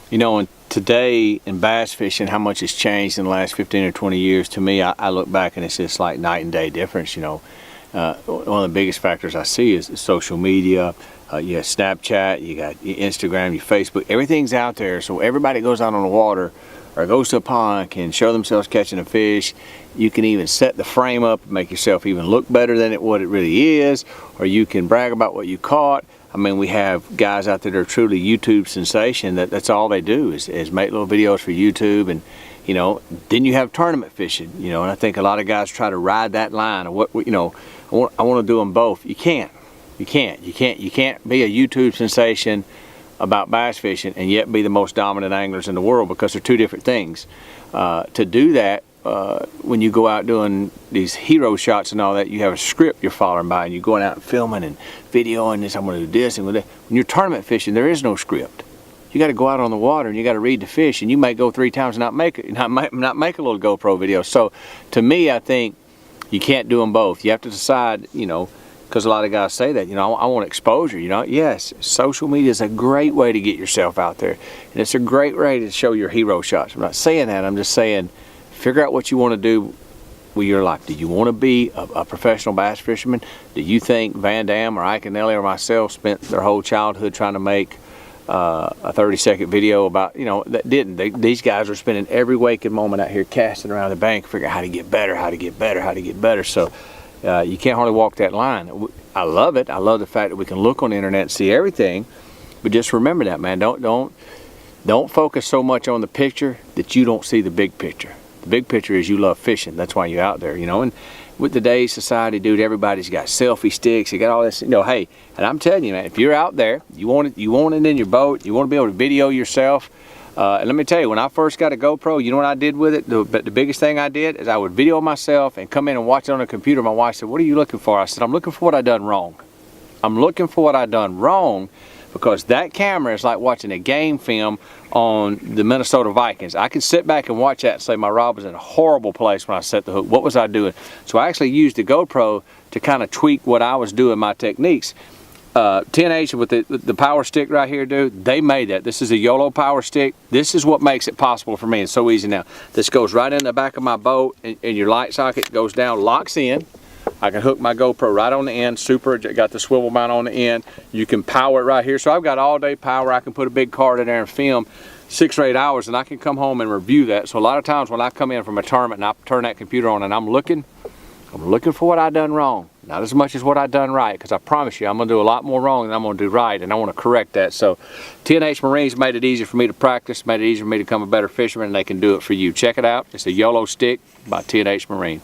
You know, and today in bass fishing, how much has changed in the last 15 or 20 years, to me, I look back and it's just like night and day difference, you know. One of the biggest factors I see is social media. You have Snapchat, you got your Instagram, your Facebook, everything's out there. So everybody goes out on the water or goes to a pond can show themselves catching a fish. You can even set the frame up and make yourself even look better than what it really is, or you can brag about what you caught. I mean, we have guys out there that are truly YouTube sensation, that's all they do is make little videos for YouTube. And you know, then you have tournament fishing, you know, and I think a lot of guys try to ride that line of what, you know, I want to do them both. You can't be a YouTube sensation about bass fishing and yet be the most dominant anglers in the world, because they're two different things. To do that, when you go out doing these hero shots and all that, you have a script you're following by, and you're going out and filming and videoing this. I'm going to do this and with that. When you're tournament fishing, there is no script. You got to go out on the water and you got to read the fish, and you may go 3 times and not make a little GoPro video. So to me, I think you can't do them both. You have to decide, you know, because a lot of guys say that, you know, I want exposure, you know. Yes, social media is a great way to get yourself out there, and it's a great way to show your hero shots. I'm not saying that, I'm just saying figure out what you want to do with your life. Do you want to be a professional bass fisherman? Do you think Van Dam or Ike and Nelly or myself spent their whole childhood trying to make a 30-second video about, you know, that didn't. These guys are spending every waking moment out here casting around the bank, figuring out how to get better, how to get better, how to get better. So you can't hardly walk that line. I love it. I love the fact that we can look on the internet and see everything, but just remember that, man. Don't focus so much on the picture that you don't see the big picture. The big picture is you love fishing. That's why you're out there, you know. And with today's society, dude, everybody's got selfie sticks. You got all this, you know. Hey, and I'm telling you, man, if you're out there, you want it in your boat. You want to be able to video yourself. And let me tell you, when I first got a GoPro, you know what I did with it? The biggest thing I did is I would video myself and come in and watch it on the computer. My wife said, "What are you looking for?" I said, "I'm looking for what I done wrong. I'm looking for what I done wrong." Because that camera is like watching a game film on the Minnesota Vikings. I can sit back and watch that and say my rod was in a horrible place when I set the hook. What was I doing? So I actually used the GoPro to kind of tweak what I was doing, my techniques. 10H with the power stick right here, dude, they made that. This is a YOLO power stick. This is what makes it possible for me. It's so easy now. This goes right in the back of my boat, and your light socket goes down, locks in. I can hook my GoPro right on the end, got the swivel mount on the end. You can power it right here. So I've got all day power. I can put a big card in there and film 6 or 8 hours, and I can come home and review that. So a lot of times when I come in from a tournament and I turn that computer on and I'm looking for what I done wrong. Not as much as what I done right, because I promise you I'm gonna do a lot more wrong than I'm gonna do right, and I wanna correct that. So 10H Marine's made it easy for me to practice, made it easy for me to become a better fisherman, and they can do it for you. Check it out. It's a YOLO stick by 10H Marine.